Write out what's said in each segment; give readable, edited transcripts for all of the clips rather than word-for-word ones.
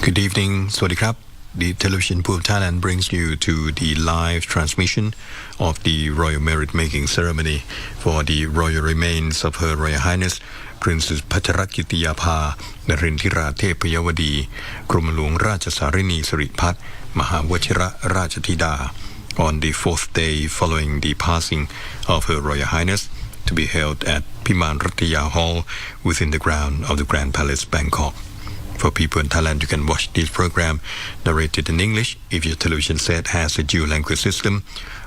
Good evening, Swadikap. The Television Pool of Thailand brings you to the live transmission of the Royal Merit Making Ceremony for the royal remains of Her Royal Highness Princess Bajrakitiyabha Narendiradebyavati, กรมหลวงราชสารินีสิริพัฒน์มหาวชิรราชธิดา on the fourth day following the passing of Her Royal Highness, to be held at Piman Rattaya Hall within the ground of the Grand Palace, Bangkok. For people in Thailand, you can watch this program narrated in English if your television set has a dual language system,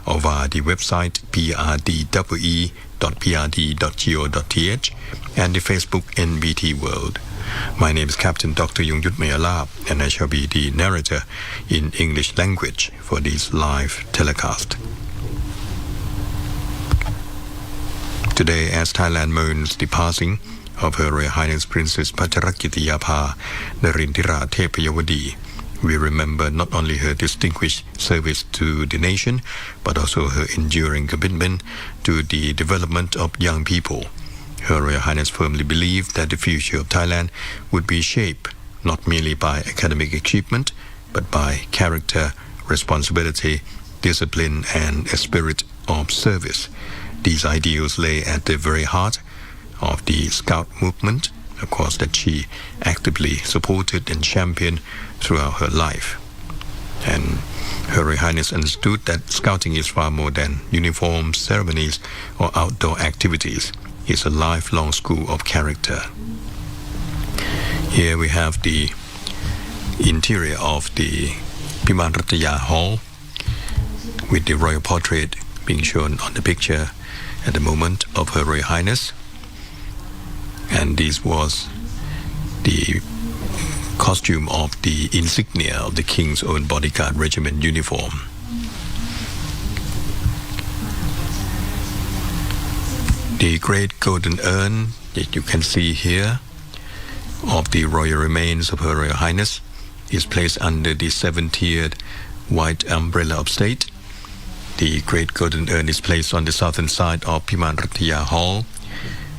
or via the website prdwe.prd.go.th and the Facebook NBT World. My name is Captain Dr. Yungyut Mayalab, and I shall be the narrator in English language for this live telecast. Today, as Thailand mourns the passing of Her Royal Highness Princess Bajrakitiyabha Narendiradebyavati, we remember not only her distinguished service to the nation, but also her enduring commitment to the development of young people. Her Royal Highness firmly believed that the future of Thailand would be shaped not merely by academic achievement, but by character, responsibility, discipline, and a spirit of service. These ideals lay at the very heart of the Scout movement, of course, that she actively supported and championed throughout her life. And Her Royal Highness understood that Scouting is far more than uniforms, ceremonies, or outdoor activities. It's a lifelong school of character. Here we have the interior of the Piman Rattaya Hall, with the royal portrait being shown on the picture at the moment of Her Royal Highness. And this was the costume of the insignia of the King's Own Bodyguard Regiment uniform. The great golden urn that you can see here of the royal remains of Her Royal Highness is placed under the 7-tiered white umbrella of state. The great golden urn is placed on the southern side of Piman Rattaya Hall.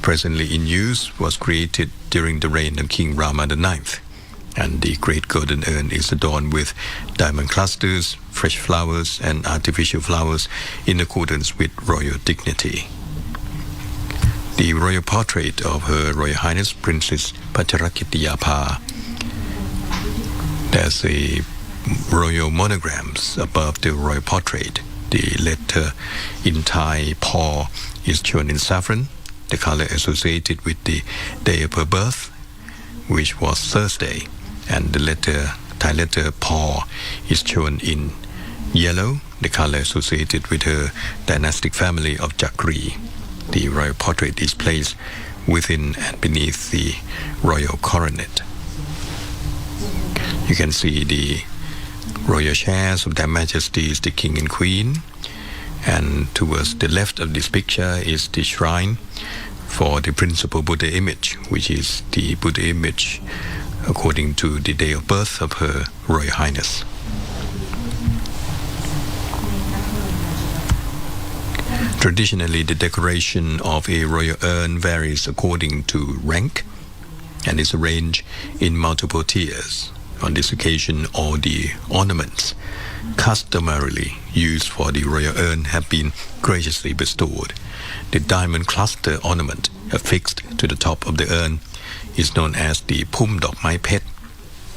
Presently in use, was created during the reign of King Rama IX, and the great golden urn is adorned with diamond clusters, fresh flowers, and artificial flowers in accordance with royal dignity. The royal portrait of Her Royal Highness Princess Bajrakitiyabha, there's a royal monograms above the royal portrait. The letter in Thai paw is shown in saffron, the color associated with the day of her birth, which was Thursday, and the Thai letter paw is shown in yellow, the color associated with her dynastic family of Chakri. The royal portrait is placed within and beneath the royal coronet. You can see the royal chairs of Their Majesties the King and Queen, and towards the left of this picture is the shrine for the principal Buddha image, which is the Buddha image according to the day of birth of Her Royal Highness. Traditionally, the decoration of a royal urn varies according to rank and is arranged in multiple tiers. On this occasion, all the ornaments customarily used for the royal urn have been graciously bestowed. The diamond cluster ornament affixed to the top of the urn is known as the Pum Dok Mai Pet.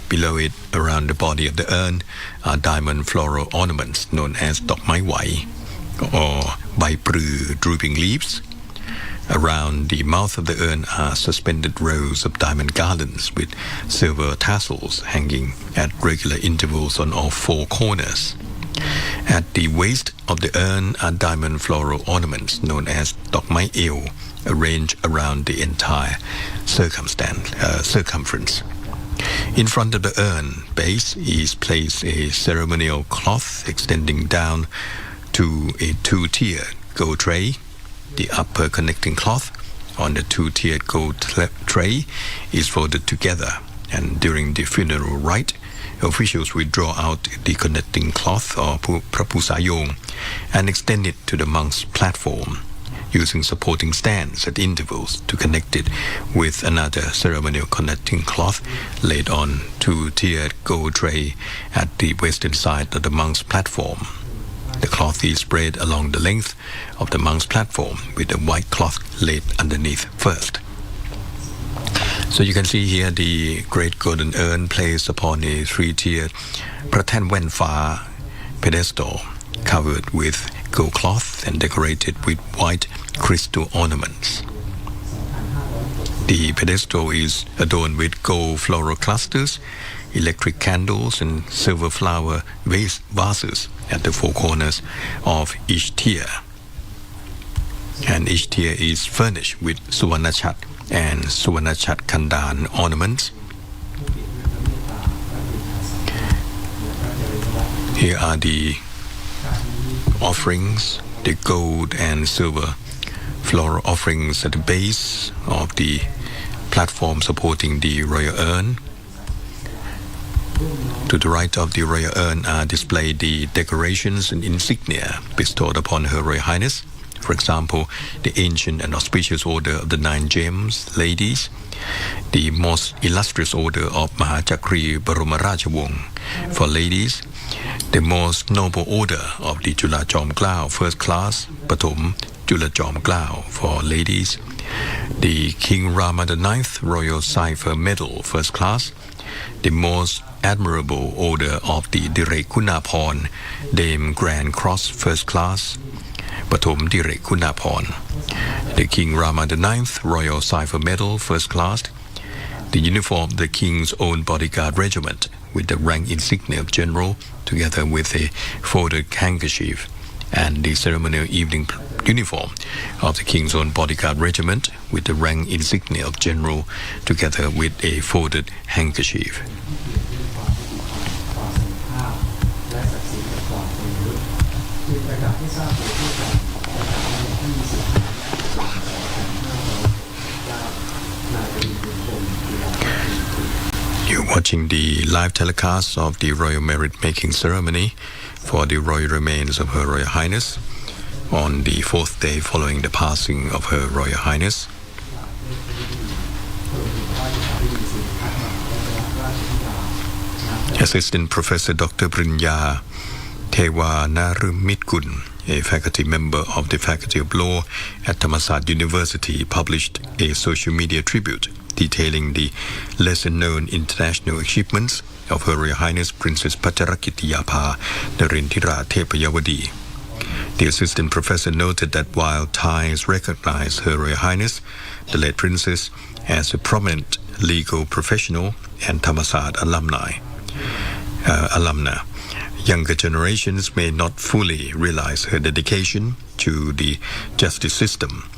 Below it, around the body of the urn, are diamond floral ornaments known as Dok Mai Wai, or Bai Pru, drooping leaves. Around the mouth of the urn are suspended rows of diamond garlands with silver tassels hanging at regular intervals on all four corners. At the waist of the urn are diamond floral ornaments known as Dok Mai Eo, arranged around the entire circumference. In front of the urn base is placed a ceremonial cloth extending down to a 2-tiered gold tray. The upper connecting cloth on the 2-tiered gold tray is folded together, and during the funeral rite, officials will draw out the connecting cloth or prapusayong and extend it to the monk's platform. using supporting stands at intervals to connect it with another ceremonial connecting cloth laid on two-tiered gold tray at the western side of the monk's platform. The cloth is spread along the length of the monk's platform with a white cloth laid underneath first. So you can see here the great golden urn placed upon a three-tiered พระแท่นแว่นฟ้า pedestal covered with gold cloth and decorated with white crystal ornaments. The pedestal is adorned with gold floral clusters, electric candles and silver flower vases at the four corners of each tier. And each tier is furnished with suvarnachat and suvarnachat kandan ornaments. Here are the offerings, the gold and silver floral offerings at the base of the platform supporting the royal urn. To the right of the royal urn are displayed the decorations and insignia bestowed upon Her Royal Highness. For example, the ancient and auspicious order of the 9 gems, ladies, the most illustrious order of Bajrakitiyabha Narendiradebyavati for ladies, the most noble order of the Chulajomklao first class, Pathom Chulajomklao for ladies, the King Rama IX Royal Cipher Medal first class, the most admirable order of the Direk Kunaporn Dame Grand Cross first class, Pathom Direk Kunaporn, the King Rama IX Royal Cipher Medal first class, the uniform of the King's own bodyguard regiment with the rank insignia of general together with a folded handkerchief, and the ceremonial evening uniform of the King's own bodyguard regiment with the rank insignia of general together with a folded handkerchief. You're watching the live telecast of the Royal Merit Making Ceremony for the royal remains of Her Royal Highness on the 4th day following the passing of Her Royal Highness. Assistant Professor Dr. Prinya Tewa Narumitgun, a faculty member of the Faculty of Law at Thammasat University, published a social media tribute detailing the lesser-known international achievements of Her Royal Highness Princess Bajrakitiyabha Narendiradebyavati. The assistant professor noted that while Thais recognize Her Royal Highness, the late princess, as a prominent legal professional and Thammasat alumna, younger generations may not fully realize her dedication to the justice system.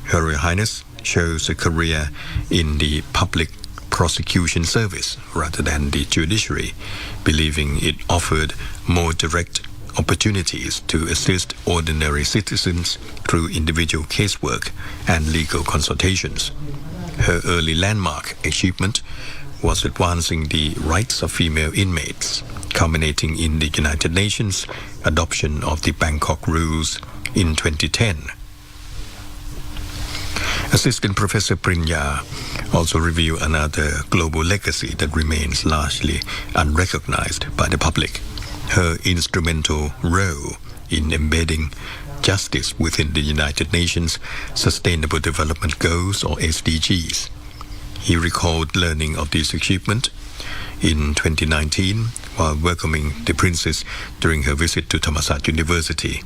Her Royal Highness chose a career in the public prosecution service rather than the judiciary, believing it offered more direct opportunities to assist ordinary citizens through individual casework and legal consultations. Her early landmark achievement was advancing the rights of female inmates, culminating in the United Nations adoption of the Bangkok Rules in 2010. Assistant Professor Prinya also revealed another global legacy that remains largely unrecognized by the public: her instrumental role in embedding justice within the United Nations Sustainable Development Goals, or SDGs. He recalled learning of this achievement in 2019 while welcoming the princess during her visit to Thammasat University.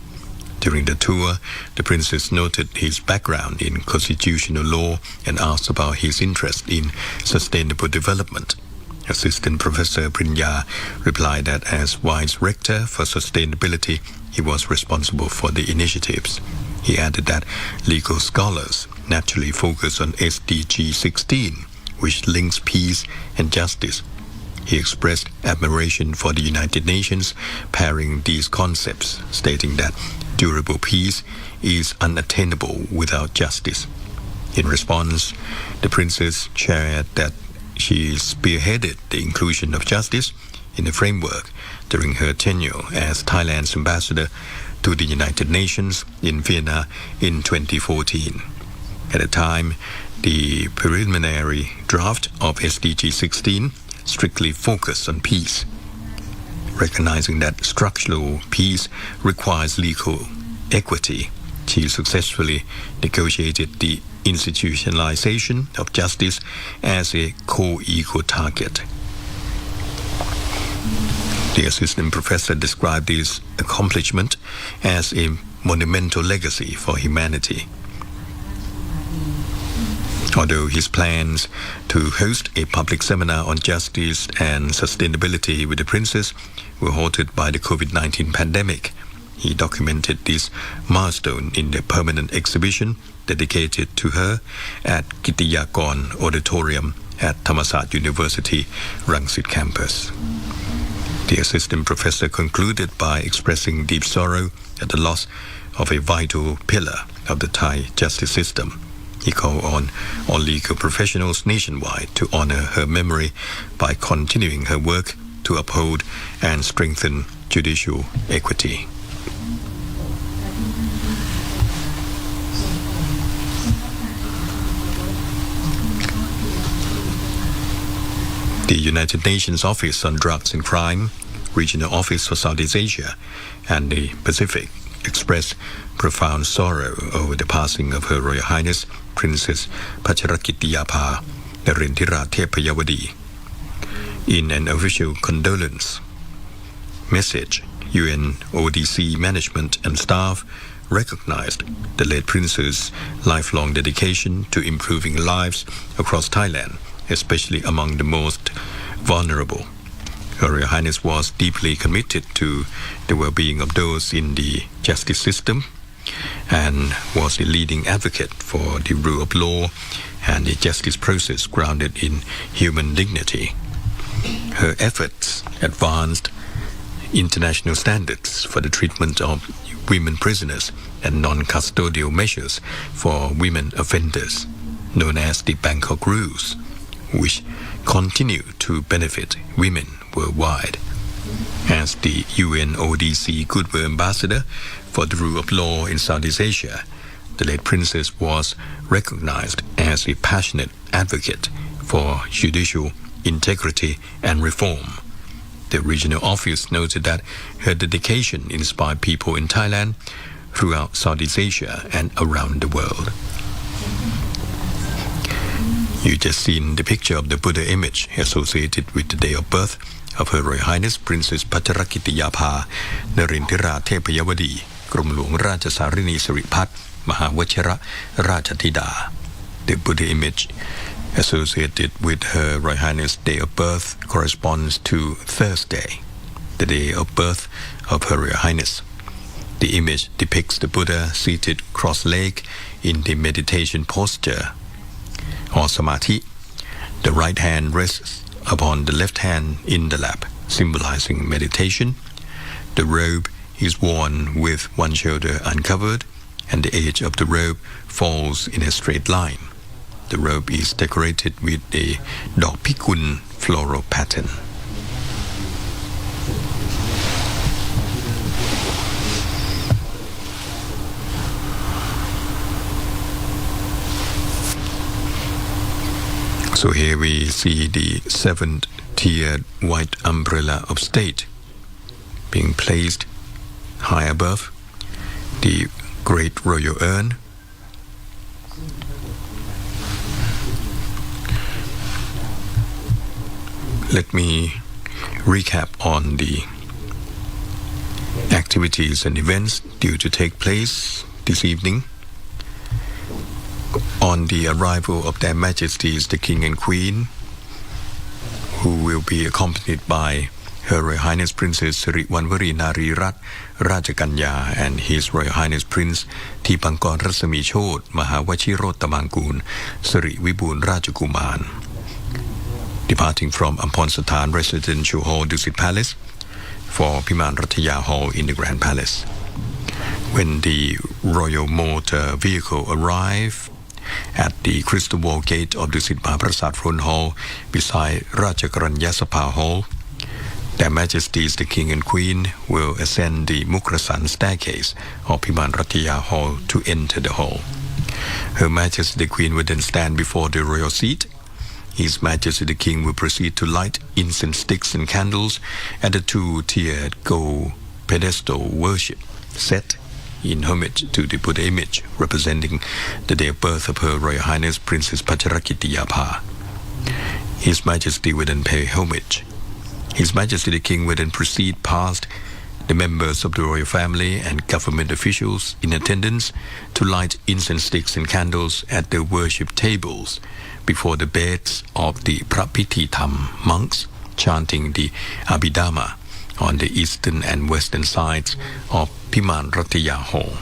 During the tour, the princess noted his background in constitutional law and asked about his interest in sustainable development. Assistant Professor Prinya replied that as Vice Rector for Sustainability, he was responsible for the initiatives. He added that legal scholars naturally focus on SDG 16, which links peace and justice. He expressed admiration for the United Nations pairing these concepts, stating that durable peace is unattainable without justice. In response, the princess shared that she spearheaded the inclusion of justice in the framework during her tenure as Thailand's ambassador to the United Nations in Vienna in 2014. At the time, the preliminary draft of SDG 16 strictly focused on peace, recognizing that structural peace requires legal equity. She successfully negotiated the institutionalization of justice as a co-equal target. The assistant professor described this accomplishment as a monumental legacy for humanity. Although his plans to host a public seminar on justice and sustainability with the princess were halted by the COVID-19 pandemic, he documented this milestone in the permanent exhibition dedicated to her at Kittiyakorn Auditorium at Thammasat University, Rangsit campus. The assistant professor concluded by expressing deep sorrow at the loss of a vital pillar of the Thai justice system. He called on all legal professionals nationwide to honor her memory by continuing her work to uphold and strengthen judicial equity. The United Nations Office on Drugs and Crime, Regional Office for Southeast Asia and the Pacific expressed profound sorrow over the passing of Her Royal Highness Princess Bajrakitiyabha Narendiradebyavati. In an official condolence message, UNODC management and staff recognized the late Prince's lifelong dedication to improving lives across Thailand, especially among the most vulnerable. Her Royal Highness was deeply committed to the well-being of those in the justice system and was a leading advocate for the rule of law and a justice process grounded in human dignity. Her efforts advanced international standards for the treatment of women prisoners and non-custodial measures for women offenders, known as the Bangkok Rules, which continue to benefit women worldwide. As the UNODC Goodwill Ambassador for the rule of law in Southeast Asia, the late Princess was recognized as a passionate advocate for judicial integrity and reform. The regional office noted that her dedication inspired people in Thailand, throughout Southeast Asia and around the world. You just seen the picture of the Buddha image associated with the day of birth of Her Royal Highness Princess Bajrakitiyabha Narendiradebyavati, กรมหลวงราชสารินีสิริพัฒน์มหาวชิรราชธิดา The Buddha image associated with Her Royal Highness day of birth corresponds to Thursday, the day of birth of Her Royal Highness. The image depicts the Buddha seated cross-legged in the meditation posture or samadhi. The right hand rests upon the left hand in the lap, symbolizing meditation. The robe is worn with one shoulder uncovered, and the edge of the robe falls in a straight line. The robe is decorated with a dok pikun floral pattern. So here we see the seventh-tiered white umbrella of state being placed high above the great royal urn. Let me recap on the activities and events due to take place this evening. On the arrival of Their Majesties the King and Queen, who will be accompanied by Her Royal Highness Princess Siriwanwari Narirat Rajaganya and His Royal Highness Prince Tipankor Rasami Chod Mahawachirottamangul Siri Wibun Rajakuman, departing from Amphonsathan Residential Hall Dusit Palace for Piman Rattaya Hall in the Grand Palace. When the royal motor vehicle arrived at the crystal wall gate of Dusit Mahaprasad Front Hall beside Rajakaranya Sabha Hall, Their Majesties the King and Queen will ascend the Mukrasan staircase of Piman Rattaya Hall to enter the hall. Her Majesty the Queen will then stand before the royal seat. His Majesty the King will proceed to light incense sticks and candles at the two-tiered gold pedestal worship set in homage to the Buddha image representing the day of birth of Her Royal Highness Princess Bajrakitiyabha. His Majesty will then pay homage. His Majesty the King will then proceed past the members of the royal family and government officials in attendance to light incense sticks and candles at the worship tables before the beds of the Prapititham monks chanting the Abhidhamma on the eastern and western sides of Piman Rattaya Hall.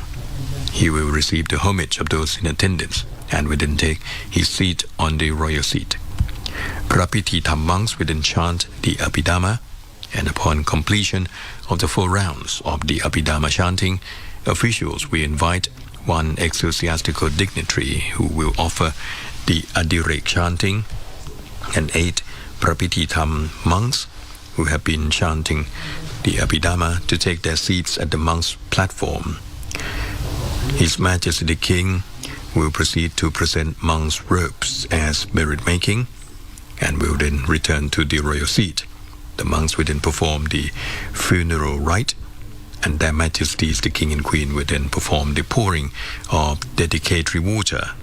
He will receive the homage of those in attendance and will then take his seat on the royal seat. Prapititham monks will then chant the Abhidhamma, and upon completion of the 4 rounds of the Abhidhamma chanting, officials will invite one ecclesiastical dignitary who will offer the Adirek chanting, and 8 Prapititham monks who have been chanting the Abhidhamma to take their seats at the monks' platform. His Majesty the King will proceed to present monks' robes as merit-making and will then return to the royal seat. The monks will then perform the funeral rite, and Their Majesties the King and Queen will then perform the pouring of dedicatory water.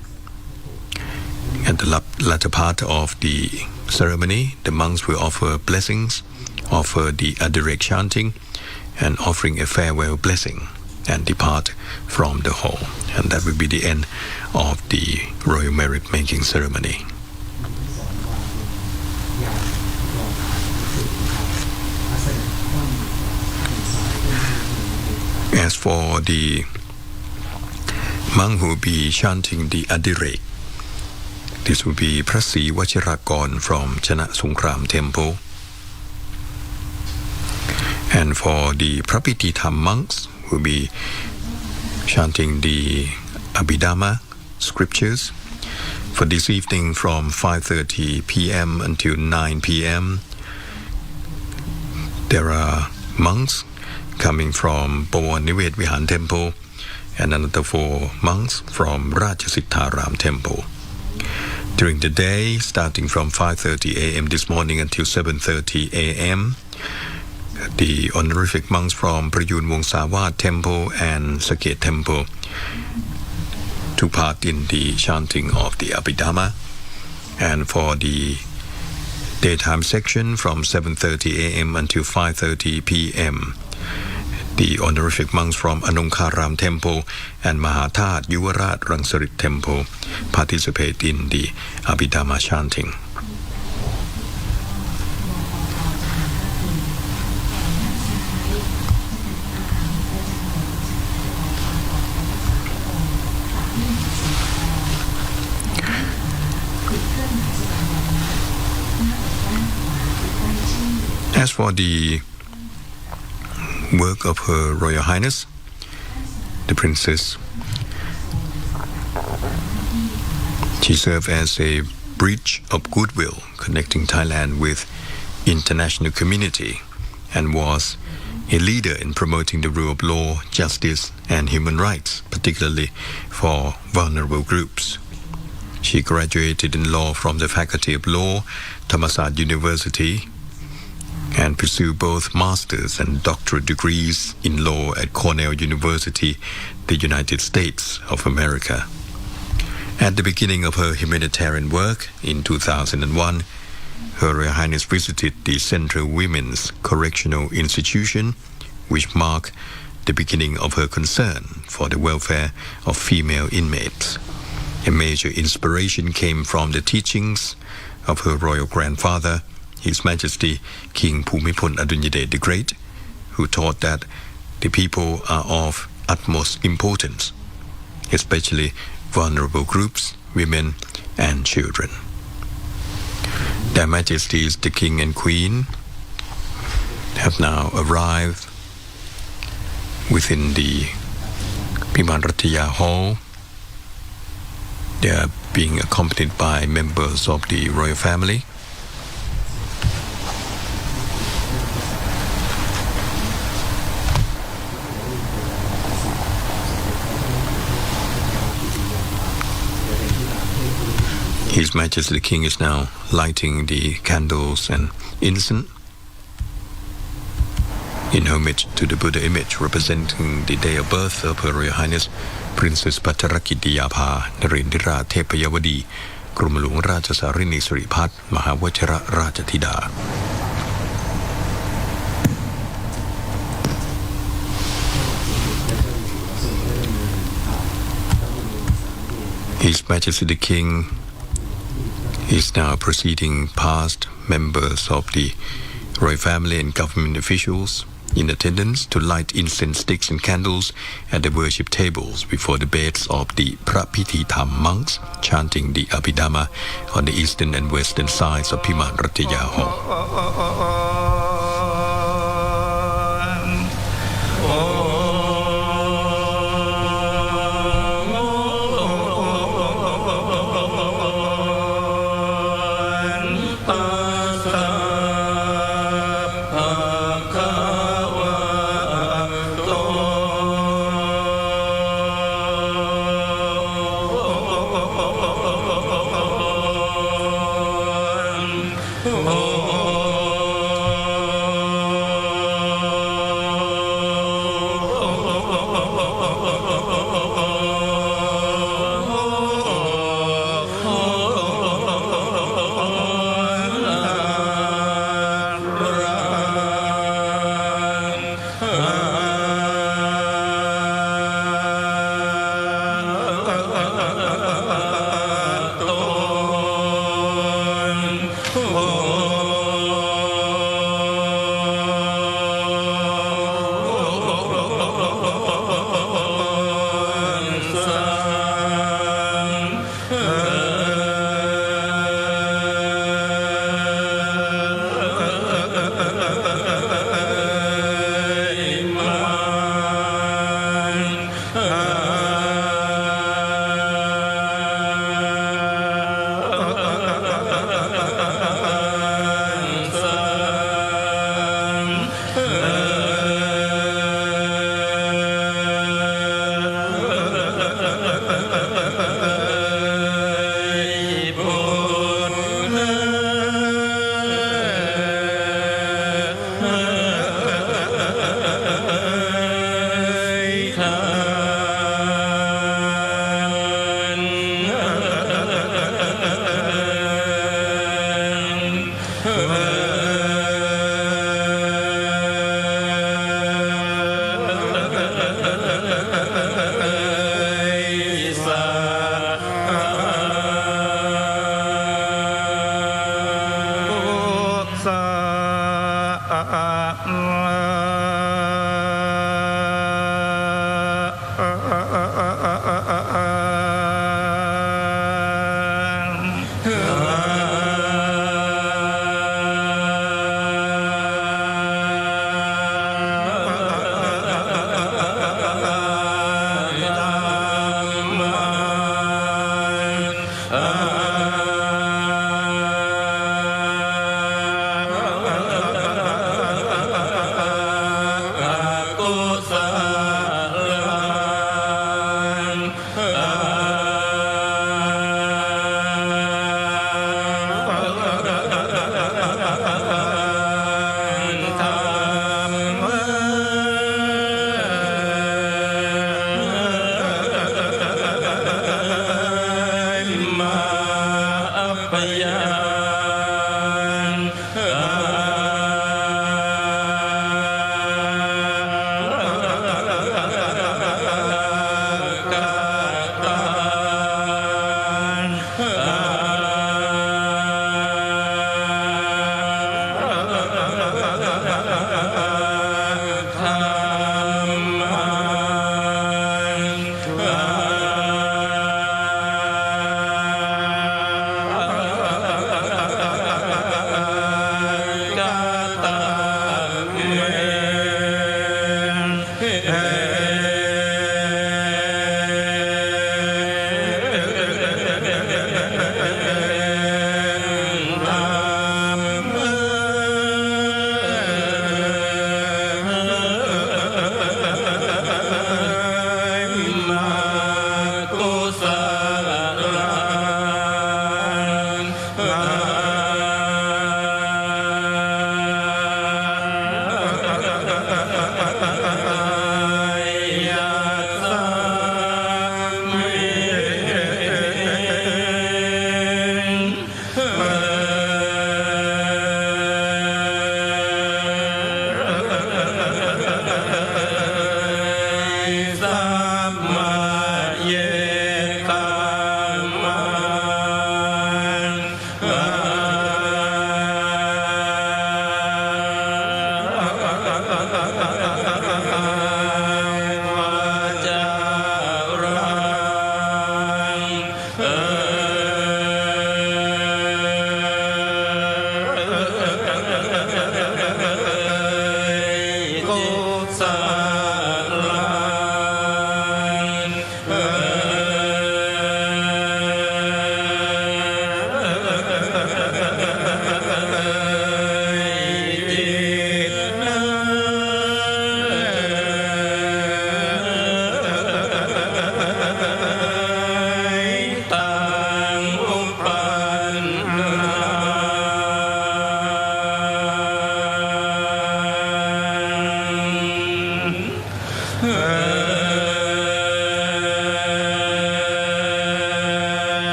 At the latter part of the ceremony, the monks will offer blessings, offer the Adirek chanting, and offering a farewell blessing, and depart from the hall. And that will be the end of the royal merit-making ceremony. As for the monk who will be chanting the Adirek, this will be Prasi Vachirakon from Chana Songkram Temple. And for the Prapititham monks who will be chanting the Abhidhamma scriptures, for this evening from 5:30 p.m. until 9 p.m. there are monks coming from Bawanivet Vihan Temple and another 4 monks from Rajasiddharam Temple. During the day, starting from 5:30 a.m. this morning until 7:30 a.m., the honorific monks from Prayun Wongsavat Temple and Saket Temple took part in the chanting of the Abhidhamma. And for the daytime section from 7:30 a.m. until 5:30 p.m., the honorific monks from Anongkaram Temple and Mahathat Yuvarat Rangsarit Temple participate in the Abhidhamma chanting. As for the work of Her Royal Highness, the Princess, she served as a bridge of goodwill connecting Thailand with international community and was a leader in promoting the rule of law, justice, and human rights, particularly for vulnerable groups. She graduated in law from the Faculty of Law, Thammasat University, and pursued both master's and doctorate degrees in law at Cornell University, the United States of America. At the beginning of her humanitarian work in 2001, Her Royal Highness visited the Central Women's Correctional Institution, which marked the beginning of her concern for the welfare of female inmates. A major inspiration came from the teachings of her royal grandfather, His Majesty King Bhumibol Adulyadej the Great, who taught that the people are of utmost importance, especially vulnerable groups, women, and children. Their Majesties the King and Queen have now arrived within the Piman Rattaya Hall. They are being accompanied by members of the royal family. His Majesty the King is now lighting the candles and incense in homage to the Buddha image representing the day of birth of Her Royal Highness Princess Bajrakitiyabha Narendiradebyavati กรมหลวงราชสารินีสิริพัฒน์มหาวชรราชธิดา His Majesty the King is now proceeding past members of the royal family and government officials in attendance to light incense sticks and candles at the worship tables before the beds of the Prapititham monks chanting the Abhidhamma on the eastern and western sides of Piman Rattaya Hall.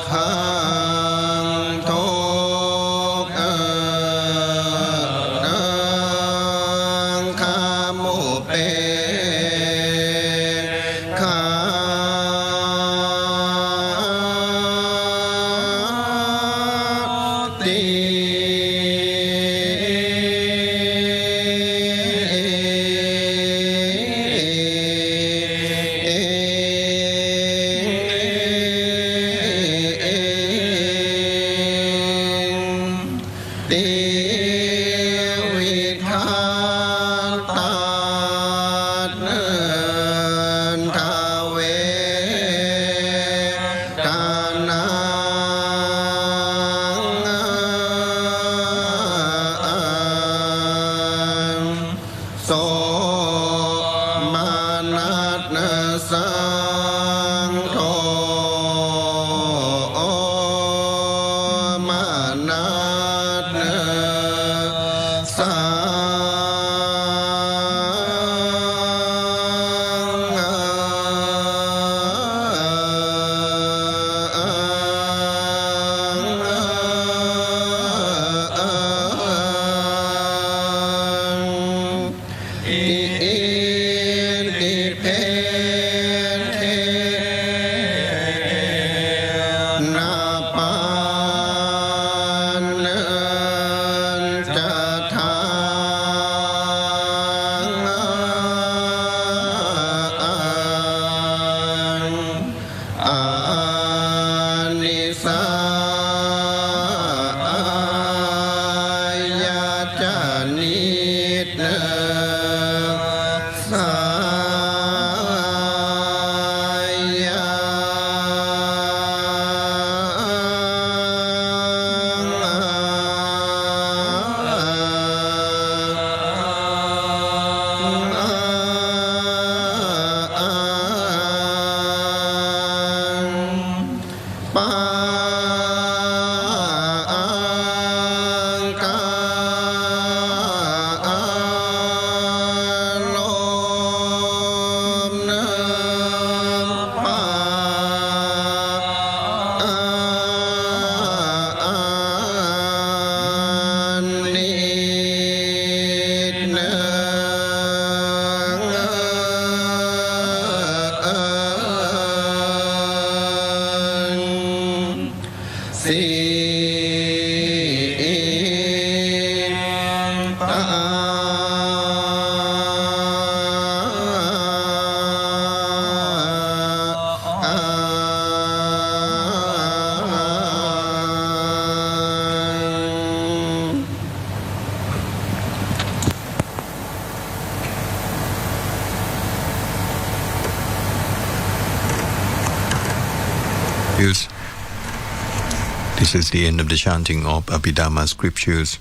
ขังทุกข์ขามุเปขาติวิทาตาเนินทาเวทานังโสมานัสสังโฆมานัสสัอิติเพเทนาปานจะทางอานิสายาจานิตสายาปังกาโลมนะปานินะสิตาYes. This is the end of the chanting of Abhidhamma scriptures,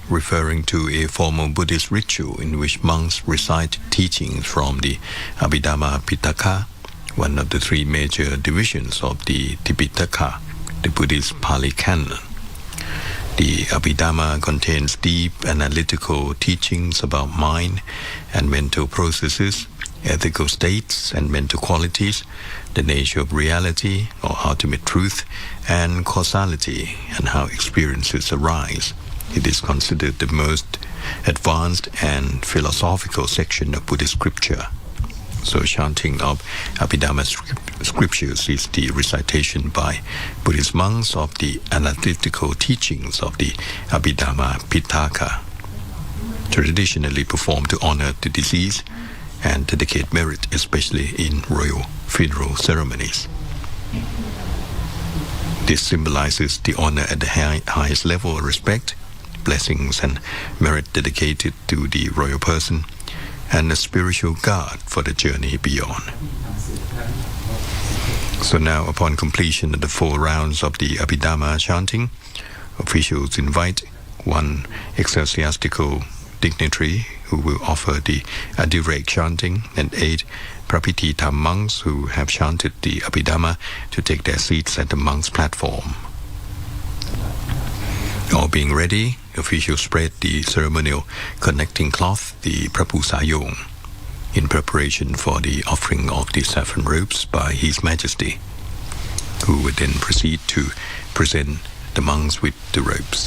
referring to a formal Buddhist ritual in which monks recite teachings from the Abhidhamma Pitaka, one of the three major divisions of the Tipitaka, the Buddhist Pali Canon. The Abhidhamma contains deep analytical teachings about mind and mental processes, ethical states and mental qualities, the nature of reality or ultimate truth, and causality and how experiences arise. It is considered the most advanced and philosophical section of Buddhist scripture. So chanting of Abhidhamma scriptures is the recitation by Buddhist monks of the analytical teachings of the Abhidhamma Pitaka, traditionally performed to honor the deceased and dedicate merit, especially in royal funeral ceremonies. This symbolizes the honor at the highest level of respect, blessings and merit dedicated to the royal person, and a spiritual guard for the journey beyond. So now, upon completion of the 4 rounds of the Abhidhamma chanting, officials invite one ecclesiastical dignitary who will offer the direct chanting and 8 Prapiti monks who have chanted the Abhidhamma to take their seats at the monks' platform. All being ready, officials spread the ceremonial connecting cloth, the Prapusayong, in preparation for the offering of the saffron robes by His Majesty. who would then proceed to present the monks with the robes.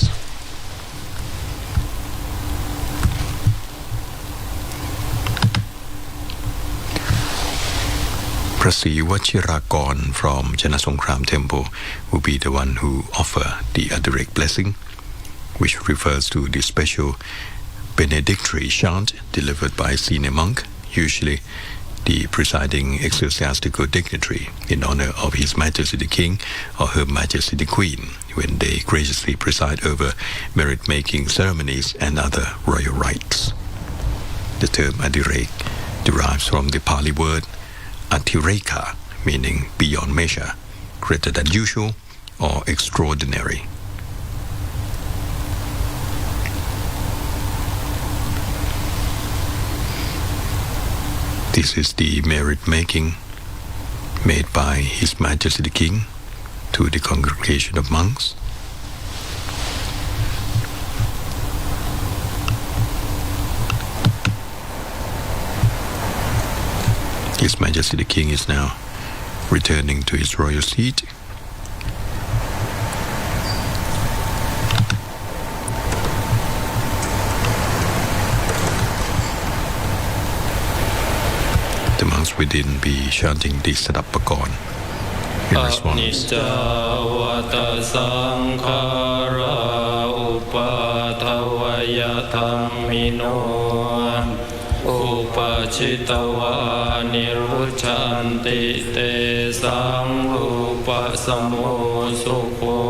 พระศรีวชิรากร from ชนะสงคราม Temple will be the one who offer the direct blessing, which refers to the special benedictory chant delivered by a senior monk, usually the presiding ecclesiastical dignitary, in honor of His Majesty the King or Her Majesty the Queen, when they graciously preside over merit-making ceremonies and other royal rites. The term adirek derives from the Pali word atireka, meaning beyond measure, greater than usual, or extraordinary. This is the merit-making made by His Majesty the King to the congregation of monks. His Majesty the King is now returning to his royal seat. The monks within be chanting the Sadappakon in response. Anicca vata sankhara upatthaya dhammino upachitava nirucchanti te samrupa samo sukho.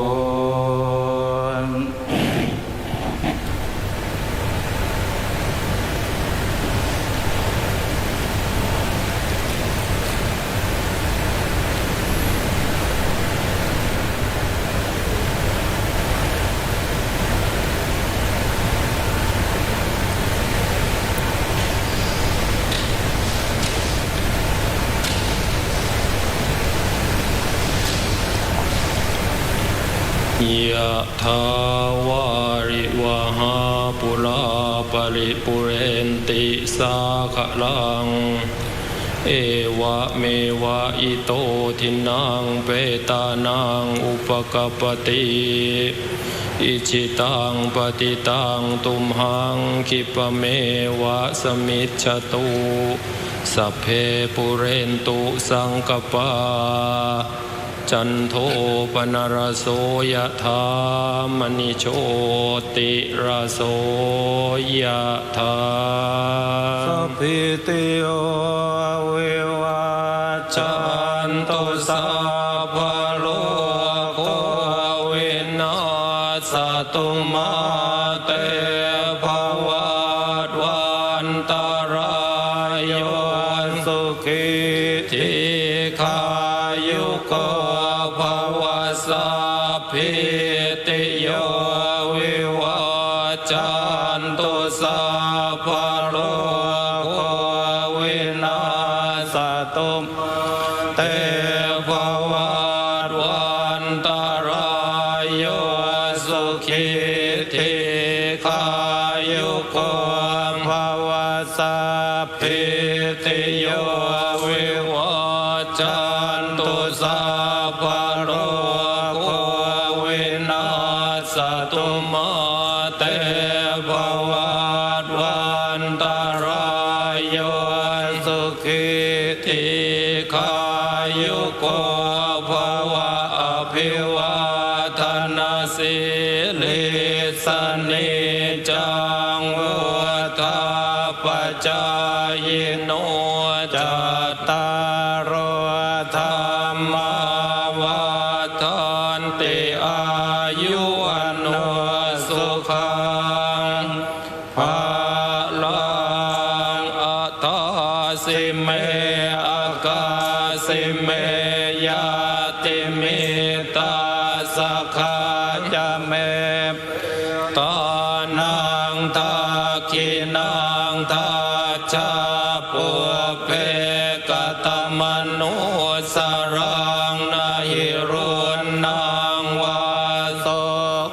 ยะถาวาริวหาปุราปริปุเรนติสาขลังเอวะเมวะอิโตทินังเปตานังอุปกปติอิจิตังปฏิตังตุมหังคิปะเมวะสมิจฉตุสัพเพปุเรนตุสังกปาจันโทปนรโสยถามณิโชติระโสยถาสัพพิติโยวิวัจจันตุสัพพะโลกวินาศตุมาเตภวัตวันตรายโยสุขิธิขายุโกสัพพิติโยวิวัจจันตุสัพพะโลกวินาศตุเตภวัตวันตรายโยสุขิธิขายุโกภวสัพพิติโยวิวัจจันตุสัพพะโลตุมาเตภวัตวันตรายโยสุขิธิขายุโกภวะอภิวาทนาสิลิสนิจังวุฒาปัจจายโนจัตตารโอธรรมาวัฏันติอายุวันโนสุขังภาลังอัตตาสิเมอากาสิเมยาติมิตาสักขาจะเมตานังทาคินังทาชาปุเพกตมนุสรังนาหิรุณังวาโส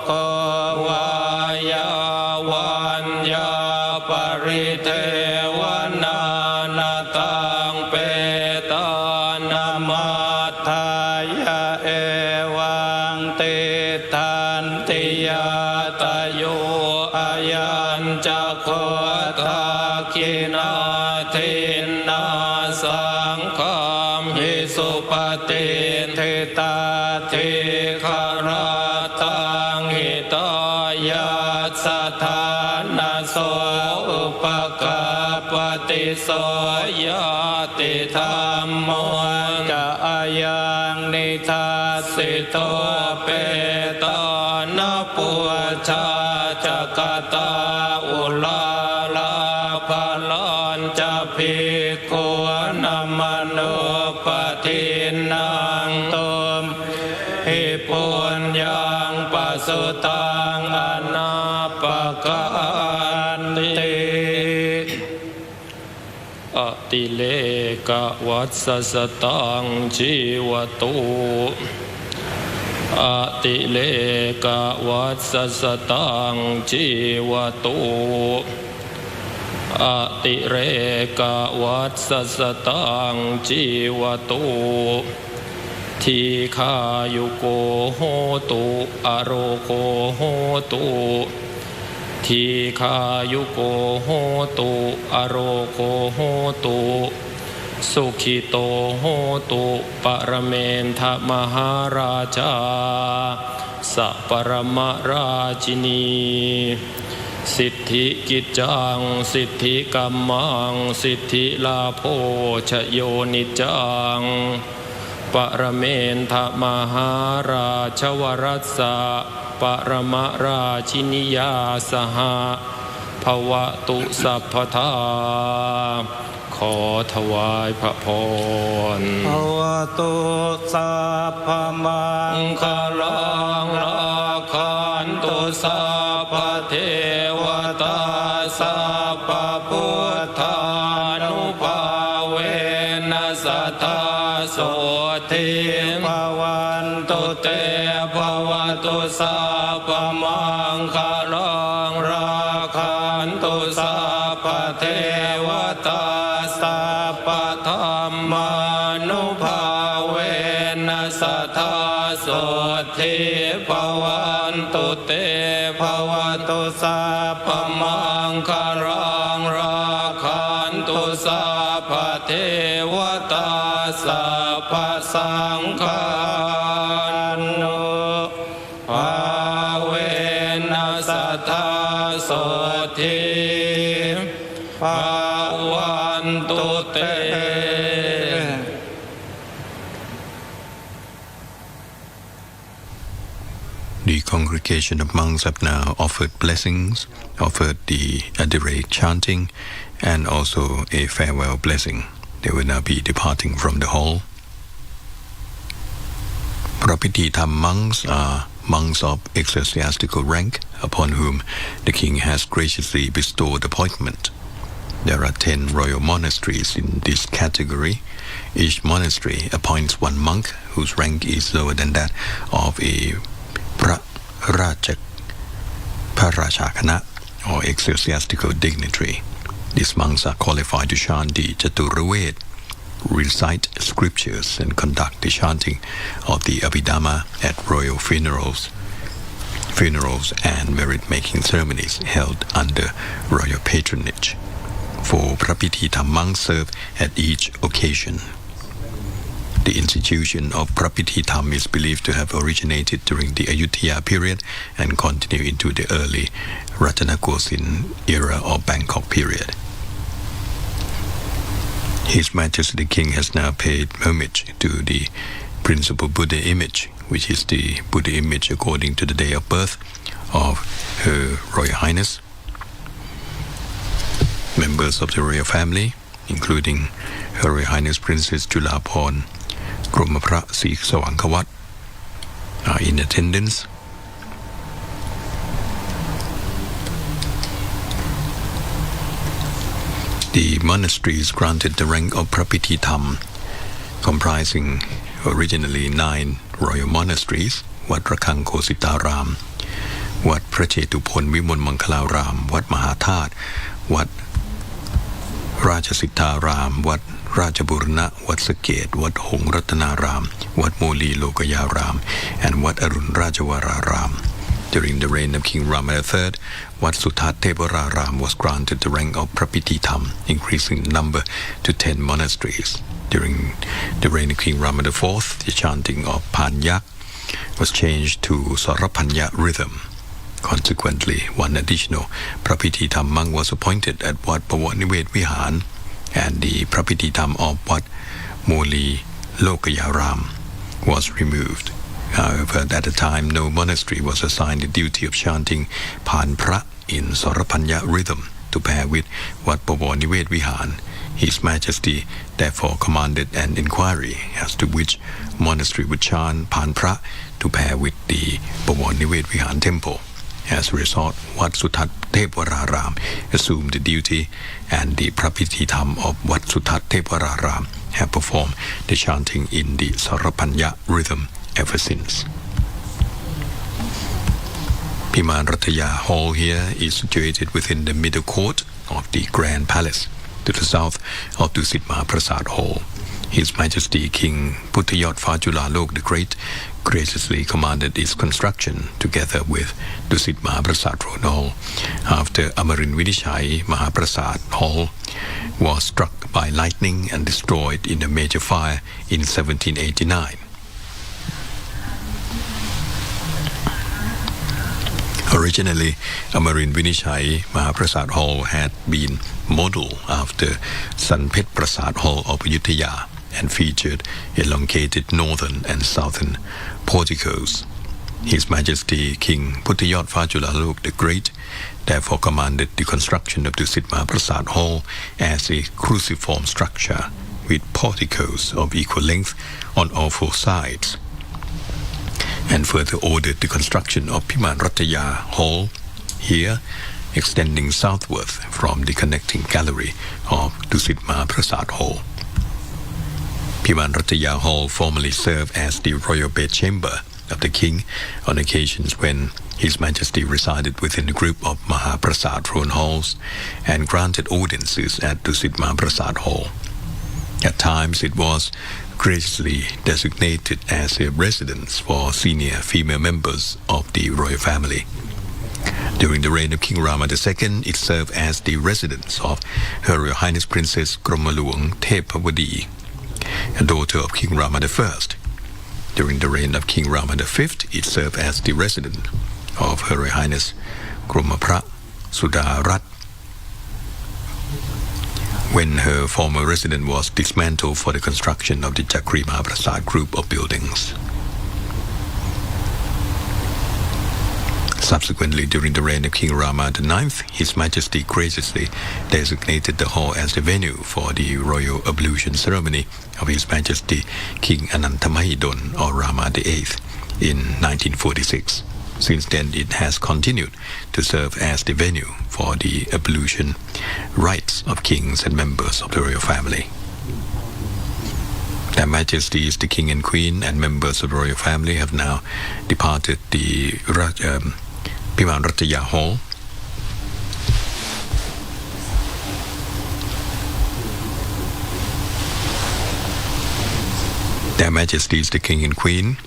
โกวายาวันยาปริเทวนานาตังเปตานามัทธายาเอ จักโคทาคินาทินนาสังฆามหิสุปฏิทิตาทิคาราตังหิตายาสถานาโสอุปกาปฏิโสยติธรรมโมจะอายังนิทัสสิโตเปตานปุชาจักตาอุลาลาภาลันจะภิกขุนัมมโนปทินังตุมหิปุญญังปัสสุตังอนาปกันติอติเลกวัสสตังชีวตุอติเลกวัสสตังชีวตุอติเรกวัสสตังชีวตุทีฆายุโกโหตุอโรโคโหตุทีฆายุโกโหตุอโรโคโหตุสุขิโตโหตุปรเมนทมหาราชาสัพปรมราชินีสิทธิกิจจังสิทธิกัมมังสิทธิลาโภชโยนิจังปรเมนทมหาราชวรัสสะปรมราชินิยาสหภวตุสัพพทาขอถวายพระพรภวตุสัพพมังคลังราคันตุสัพพเทวตาสัพพพุทธานุภาเวนัสสัทธาโสทิภวันตุเตภวตุสัพพมังคลังราคันตุสัพพเทวตาสัพพธรรมานุภาเวนัสสัทธาโสทิภวันตุเตภวตุสัพพมังคลังราคันตุสัพพเทวตาสัพพสังฆานุภาเวนัสสัทธาโสทิภวันตุเต The congregation of monks have now offered blessings, offered the Adirae chanting, and also a farewell blessing. They will now be departing from the hall. Prapititam monks are monks of ecclesiastical rank, upon whom the king has graciously bestowed appointment. There are 10 royal monasteries in this category. Each monastery appoints one monk whose rank is lower than that of a Parachakana or ecclesiastical dignitary. These monks are qualified to chant the Chaturved, recite scriptures, and conduct the chanting of the Abhidhamma at royal funerals and merit-making ceremonies held under royal patronage. 4 Prapititam monks serve at each occasion. The institution of Prapititam is believed to have originated during the Ayutthaya period and continue into the early Ratanakosin era or Bangkok period. His Majesty the King has now paid homage to the principal Buddha image, which is the Buddha image according to the day of birth of Her Royal Highness. Members of the royal family, including Her Royal Highness Princess Julapon Gromapra Sikh Sawankawat, are in attendance. The monasteries granted the rank of Prapititam, comprising originally 9 royal monasteries: Wat Rakang Kositaram, Wat Prachetupon Vimol Mangkalaram, Wat Mahathat, Wat Rajasiddharam, Wat Rajaburna, Wat Saket, Wat Hong Ratanaram, Wat Moli Lokayaram, and Wat Arun Rajawararam. During the reign of King Rama III, Wat Sutat-Tevararam was granted the rank of Prapititam, increasing the number to 10 monasteries. During the reign of King Rama IV, the chanting of Panya was changed to Sarapanya rhythm. Consequently, one additional Prapititam monk was appointed at Wat Pawanivet Vihan, and the Prapititam of Wat Moli Lokayaram was removed. However, at the time, no monastery was assigned the duty of chanting Pan Pra in Sarapanya rhythm to pair with Wat Pawanivet Vihan. His Majesty therefore commanded an inquiry as to which monastery would chant Pan Pra to pair with the Pawanivet Vihan temple. As a result, Wat Sutat-Tevararam assumed the duty, and the Prapititam of Wat Sutat-Tevararam have performed the chanting in the Sarapanya rhythm ever since. Piman Rattaya Hall here is situated within the middle court of the Grand Palace, to the south of Dusit Mahaprasad Hall. His Majesty King Puttayot Fajulalok the Great graciously commanded its construction together with Dusit Mahaprasad Throne Hall after Amarin Vidichai Mahaprasad Hall was struck by lightning and destroyed in a major fire in 1789. Originally, Amarin Vidichai Mahaprasad Hall had been modeled after Sanpet Prasad Hall of Ayutthaya and featured elongated northern and southern porticos. His Majesty King Puttayot Fajulalok the Great therefore commanded the construction of Dusit Mahaprasad Hall as a cruciform structure with porticos of equal length on all four sides, and further ordered the construction of Piman Rattaya Hall here, extending southward from the connecting gallery of Dusit Mahaprasad Hall. Piman Rattaya Hall formerly served as the royal bedchamber of the king on occasions when His Majesty resided within the group of Mahaprasad throne halls and granted audiences at Dusit Mahaprasad Hall. At times it was graciously designated as a residence for senior female members of the royal family. During the reign of King Rama II, it served as the residence of Her Royal Highness Princess Krom Hluang Thepawadi, a daughter of King Rama I. During the reign of King Rama V, it served as the residence of Her Royal Highness Kromapra Sudarat, when her former residence was dismantled for the construction of the Chakri Mahaprasad group of buildings. Subsequently, during the reign of King Rama IX, His Majesty graciously designated the hall as the venue for the royal ablution ceremony of His Majesty King Anantamahidon or Rama VIII in 1946. Since then, it has continued to serve as the venue for the ablution rites of kings and members of the royal family. Their Majesties, the King and Queen, and members of the royal family have now departed the Piman Rattaya Hall. Their Majesties, the King and Queen,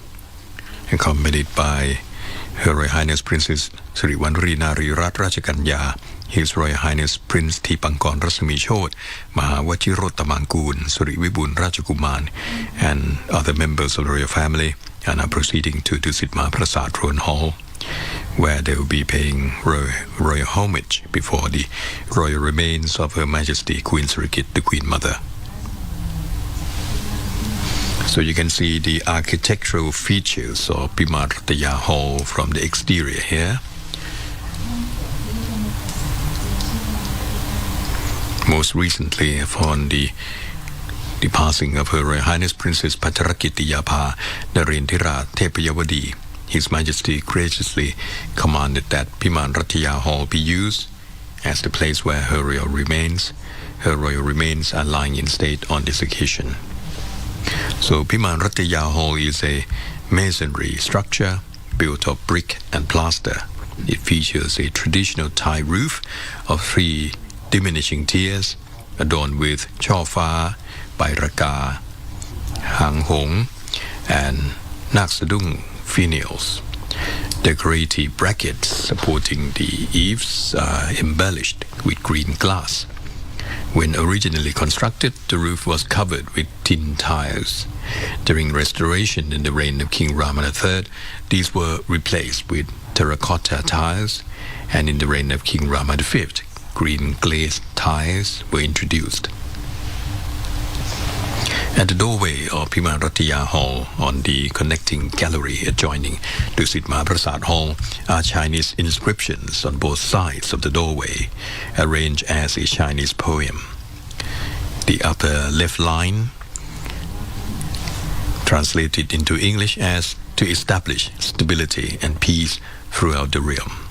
accompanied by Her Royal Highness Princess Sriwanri Nari Rajaganya, His Royal Highness Prince Tipankon Rasmi Chod, Mahawachirottamangkul, Sri Vibun Rajakuman, and other members of the royal family are now proceeding to Dusit Mahaprasad Throne Hall, where they will be paying royal homage before the royal remains of Her Majesty Queen Sirikit, the Queen Mother. So you can see the architectural features of Piman Rattaya Hall from the exterior here. Most recently, upon the passing of Her Royal Highness Princess Bajrakitiyabha Narendiradebyavati, His Majesty graciously commanded that Piman Rattaya Hall be used as the place where her royal remains are lying in state on this occasion. So Piman Rattaya Hall is a masonry structure built of brick and plaster. It features a traditional Thai roof of 3 diminishing tiers adorned with Chofa, Bairaka, Hang Hong, and Naksadung finials. Decorative brackets supporting the eaves are embellished with green glass. When originally constructed, the roof was covered with tin tiles. During restoration in the reign of King Rama III, these were replaced with terracotta tiles, and in the reign of King Rama V, green glazed tiles were introduced. At the doorway of Piman Rattaya Hall, on the connecting gallery adjoining Dusit Mahaprasad Hall, are Chinese inscriptions on both sides of the doorway, arranged as a Chinese poem. The upper left line, translated into English as "to establish stability and peace throughout the realm."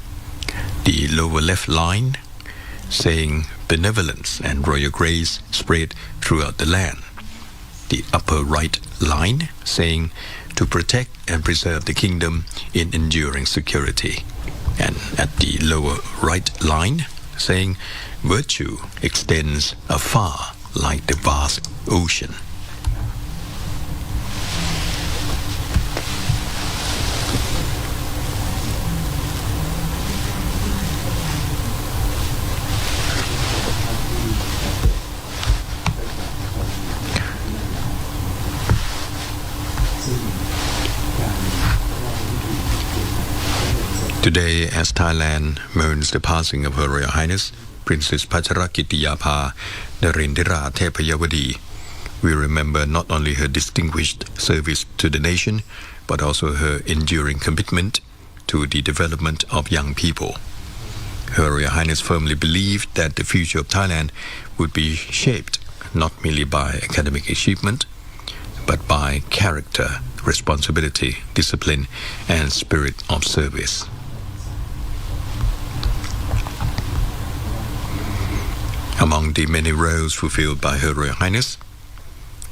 The lower left line, saying "benevolence and royal grace spread throughout the land." The upper right line, saying "to protect and preserve the kingdom in enduring security." And at the lower right line, saying "virtue extends afar like the vast ocean." Today, as Thailand mourns the passing of Her Royal Highness Princess Bajrakitiyabha Narendiradebyavati, we remember not only her distinguished service to the nation, but also her enduring commitment to the development of young people. Her Royal Highness firmly believed that the future of Thailand would be shaped not merely by academic achievement, but by character, responsibility, discipline, and spirit of service. Among the many roles fulfilled by Her Royal Highness,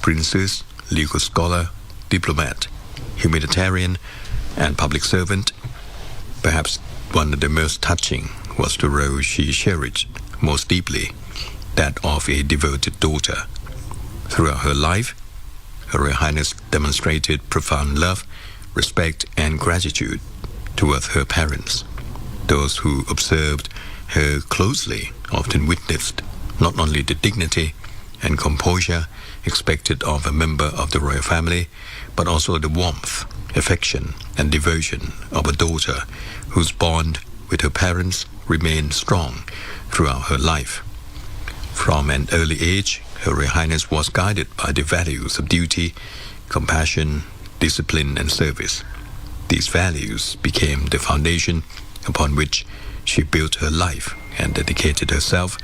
princess, legal scholar, diplomat, humanitarian, and public servant, perhaps one of the most touching was the role she cherished most deeply, that of a devoted daughter. Throughout her life, Her Royal Highness demonstrated profound love, respect, and gratitude towards her parents. Those who observed her closely often witnessed not only the dignity and composure expected of a member of the royal family, but also the warmth, affection, and devotion of a daughter whose bond with her parents remained strong throughout her life. From an early age, Her Royal Highness was guided by the values of duty, compassion, discipline, and service. These values became the foundation upon which she built her life and dedicated herself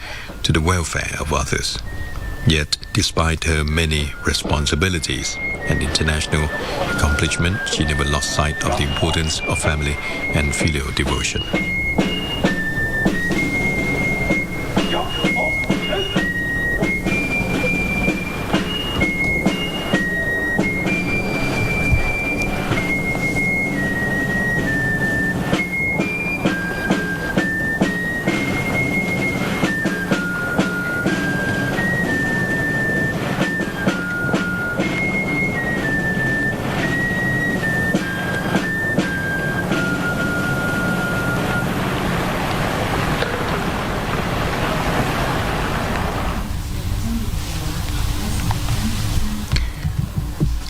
to the welfare of others. Yet, despite her many responsibilities and international accomplishment, she never lost sight of the importance of family and filial devotion.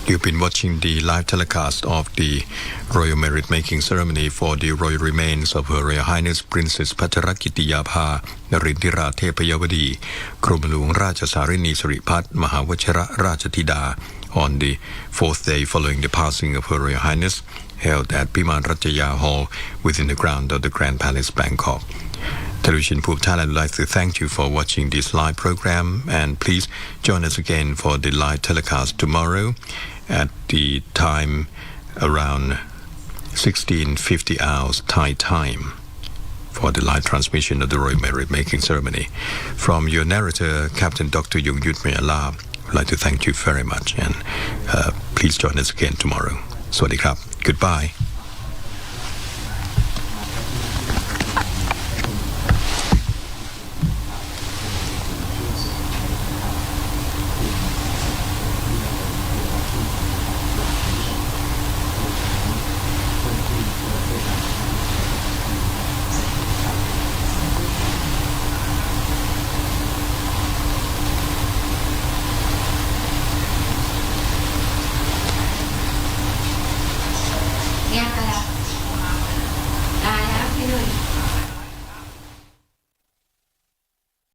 You've been watching the live telecast of the Royal Merit Making Ceremony for the royal remains of Her Royal Highness Princess Bajrakitiyabha Narendiradebyavati, กรมหลวงราชสารินีสิริพัฒน์มหาวชรราชธิดา on the fourth day following the passing of Her Royal Highness, held at Piman Rattaya Hall within the ground of the Grand Palace, Bangkok. Television Poop Thailand would like to thank you for watching this live program, and please join us again for the live telecast tomorrow at the time around 16:50 hours Thai time for the live transmission of the Royal Merit Making Ceremony. From your narrator, Captain Dr. Yongyut Mayalab, I'd like to thank you very much, and please join us again tomorrow. สวัสดีครับ Goodbye.